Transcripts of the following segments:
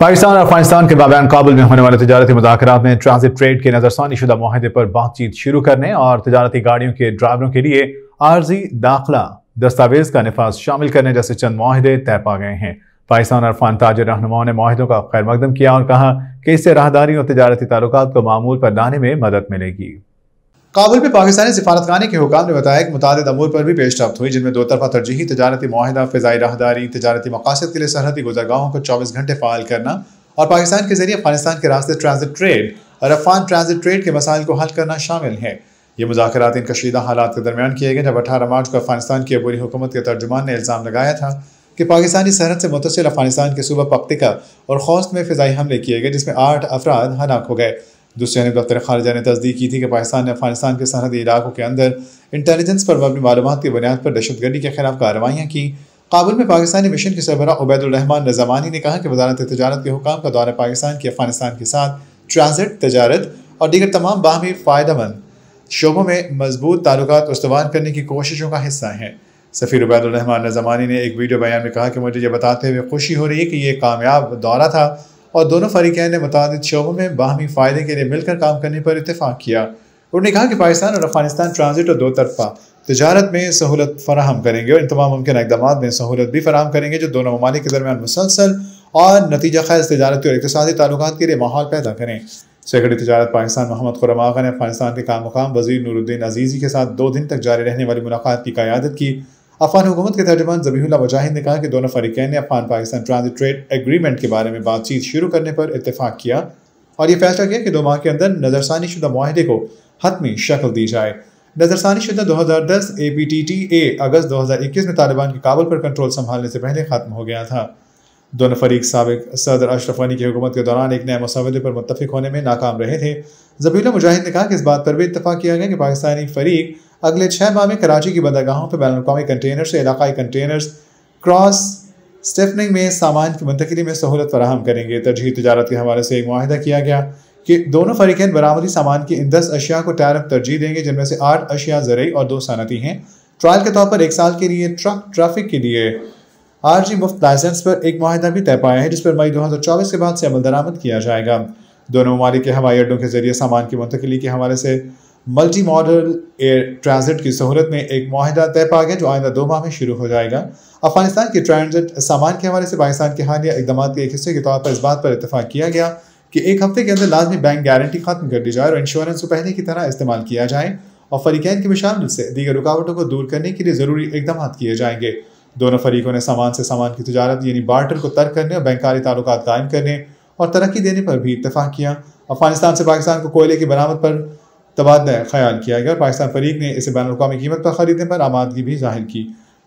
पाकिस्तान और अफगानिस्तान के माबैन काबुल में होने वाले तजारती मुज़ाकरात में ट्रांजिट ट्रेड के नज़रसानी शुदा मुआहदे पर बातचीत शुरू करने और तजारती गाड़ियों के ड्राइवरों के लिए आर्जी दाखिला दस्तावेज का निफाज शामिल करने जैसे चंद मुआहदे तय पा गए हैं। पाकिस्तान और अफगान ताजिर रहनुमाओं ने मुआहदों का खैर मकदम किया और कहा कि इससे राहदारी और तजारती ताल्लुकात को मामूल पर लाने में मदद मिलेगी। काबुल में पाकिस्तानी सिफारतखाने के हुकाम ने बताया कि मुतादिद अमूर पर भी पेशरफ्त हुई, जिनमें दो तरफा तरजीही तजारती मुआहिदा, फ़िज़ाई राहदारी, तजारती मकासद के लिए सरहदी गुज़रगाहों को 24 घंटे फ़ाल करना और पाकिस्तान के जरिए अफगानिस्तान के रास्ते ट्रांजिट ट्रेड और अफगान ट्रांजिट ट्रेड के मसाइल को हल करना शामिल है। ये मुज़ाकरात इन कशीदा हालात के दरमियान किए गए जब 18 मार्च को अफगानिस्तान की अबूरी हुकूमत के तर्जुमान ने इल्ज़ाम लगाया था कि पाकिस्तानी सरहद से मुत्तसिल अफगानिस्तान के सूबा पख्तिका और खौस्त में फ़िज़ाई हमले किए गए, जिसमें 8 अफराद हलाक हो गए। दूसरी जानब दफ्तर खारिजा ने तस्दीक की थी कि पाकिस्तान ने अफगानिस्तान के सरहदी इलाकों के अंदर इंटेलिजेंस पर मबनी मालूमात की बुनियाद पर दहशतगर्दी के खिलाफ कार्रवाइयाँ की। काबुल में पाकिस्तानी मिशन के सरबराह उबैदुर रहमान निज़ामानी ने कहा कि वज़ारत तजारत के हुकाम का दौरा पाकिस्तान की अफगानिस्तान के साथ ट्रांजिट, तजारत और दीगर तमाम बाहमी फ़ायदेमंद शोबों में मजबूत ताल्लुकात उस्तवान करने की कोशिशों का हिस्सा है। सफ़ीर उबैदुर रहमान निज़ामानी ने एक वीडियो बयान में कहा कि मुझे ये बताते हुए खुशी हो रही है कि ये कामयाब दौरा था और दोनों फरीक़ैन ने मुतादिद शोबों में बाहमी फ़ायदे के लिए मिलकर काम करने पर इत्तेफाक किया। उन्होंने कहा कि पाकिस्तान और अफगानिस्तान ट्रांजिट और दो तरफा तजारत में सहूलत फराहम करेंगे और इन तमाम मुमकिन इक़दामात में सहूलत भी फराहम करेंगे जो दोनों ममालिक के दरमियान मुसलसल और नतीजा खैज़ तजारती और इक़्तिसादी ताल्लुकात के लिए माहौल पैदा करें। सेक्रेटरी तजारत पाकिस्तान मोहम्मद खुर्रम आगा ने अफगानिस्तान के काम वज़ीर नूरुद्दीन अज़ीज़ी के साथ 2 दिन तक जारी रहने वाली मुलाकात की क़यादत की। अफगान हुकूमत के तर्जुमान ज़बीहुल्लाह मुजाहिद ने कहा कि दोनों फरीक़ैन ने Afghan Pakistan transit trade agreement के बारे में बातचीत शुरू करने पर इत्तेफाक किया और ये फैसला किया कि 2 माह के अंदर नज़रसानी शुदा मुआहिदे को हतमी शक्ल दी जाए। नज़रसानी शुदा 2010 APTTA अगस्त 2021 में तालिबान के काबुल पर कंट्रोल संभालने से पहले ख़त्म हो गया था। दोनों फरीक साबिक सदर अशरफ गनी की हुकूमत के दौरान एक नए मसवदे पर मुत्तफिक होने में नाकाम रहे थे। ज़बीहुल्लाह मुजाहिद ने कहा कि इस बात पर भी इत्तफाक किया गया कि पाकिस्तानी फरीक अगले 6 माह में कराची की बंदरगाहों पर बैनुल-अक़वामी कंटेनर से इलाकाई कंटेनर्स क्रॉस स्टेफनिंग में सामान की मुंतकिली में सहूलत फराहम करेंगे। तरजीही तजारत के हवाले से एक मुआहिदा किया गया कि दोनों फरीक़ैन बरामदी सामान की इन 10 अशिया को टैरिफ तरजीह देंगे, जिनमें से 8 अशिया ज़रई और 2 सनती हैं। ट्रायल के तौर पर 1 साल के लिए ट्रक ट्रैफिक के लिए आरजी मुफ्त लाइसेंस पर एक मुआहिदा भी तय पाया है, जिस पर मई 2024 के बाद से अमल दरामद किया जाएगा। दोनों ममालिक के हवाई अड्डों के जरिए सामान की मुंतकिली के हवाले से मल्टी मॉडल एयर ट्रांजिट की सहूलत में एक मुआहिदा तय पा गया जो आइंदा 2 माह में शुरू हो जाएगा। अफगानिस्तान की ट्रांजिट सामान के हवाले से पाकिस्तान के हालिया इक़दामात के एक हिस्से के तौर पर इस बात पर इत्तेफाक किया गया कि 1 हफ्ते के अंदर लाजमी बैंक गारंटी खत्म कर दी जाए और इंश्योरेंस को पहले की तरह इस्तेमाल किया जाए और फरीक़ैन की मशामल से दीगर रुकावटों को दूर करने के लिए ज़रूरी इक़दामात किए जाएंगे। दोनों फरीकों ने सामान से सामान की तजारत यानी बार्टर को तर्क करने और बैंकारी ताल्लुकात कायम करने और तरक्की देने पर भी इत्तेफाक किया। अफगानिस्तान से पाकिस्तान को कोयले की बरामद पर तबादला ख्याल किया गया और पाकिस्तान फरीक ने इसे बैनुल-अक़वामी कीमत पर खरीदने पर आमादगी भी जाहिर की।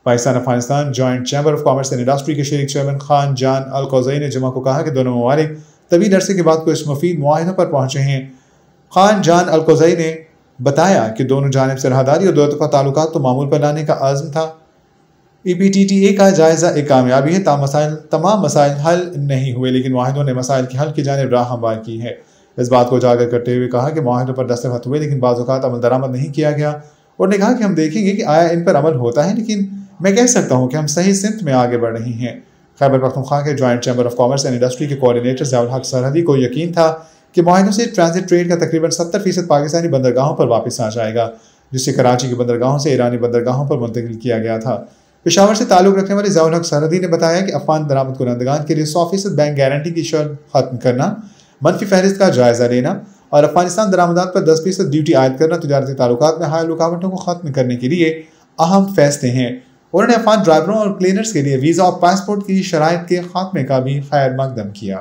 Pakistan Afghanistan joint chamber of commerce and industry के शरीक चेयरमैन खान जान अल क़ौज़ई ने जुमा को कहा कि दोनों ममालिक तवील अरसे के बाद कुछ मुफीद मुआहिदों पर पहुंचे हैं। खान जान अल क़ौज़ई ने बताया कि दोनों जानिब से राहदारी और दो तरफ़ा ताल्लुकात को मामूल पर लाने का आज़म था। APTTA का जायज़ा एक कामयाबी है। तमाम मसाइल हल नहीं हुए, लेकिन मुआहिदों ने मसाइल के हल की जानिब राह हमवार की है। इस बात को उजागर करते हुए कहा कि मुआहिदों पर दस्तखत हुए लेकिन बाज़ औक़ात अमल दरामद नहीं किया गया। उन्होंने कहा कि हम देखेंगे कि आया इन पर अमल होता है, लेकिन मैं कह सकता हूँ कि हम सही सिमत में आगे बढ़ रहे हैं। खैबर पख्तूनख्वा के joint chamber of commerce and industry के कोऑर्डिनेटर ज़ियाउल हक सरहदी को यकीन था कि मुआहिदों से ट्रांजिट ट्रेड का तकरीबन 70% पाकिस्तानी बंदरगाहों पर वापस आ जाएगा, जिससे कराची की बंदरगाहों से ईरानी बंदरगाहों पर मुंतकिल किया गया था। पेशावर से ताल्लुक़ रखने वाले ज़ियाउल हक सरहदी ने बताया कि अफगान दरामद कुनंदगान के लिए 100% बैंक गारंटी की शर्त खत्म करना, मनफी फहरिस्त का जायज़ा लेना और अफगानिस्तान दरामदात पर 10% ड्यूटी आयद करना तजारती ताल्लुकात में हाल रुकावटों को ख़त्म करने के लिए अहम फैसले हैं। उन्होंने अफगान ड्राइवरों और क्लीनर्स के लिए वीज़ा और पासपोर्ट की शराइत के खात्मे का भी खैर मकदम किया।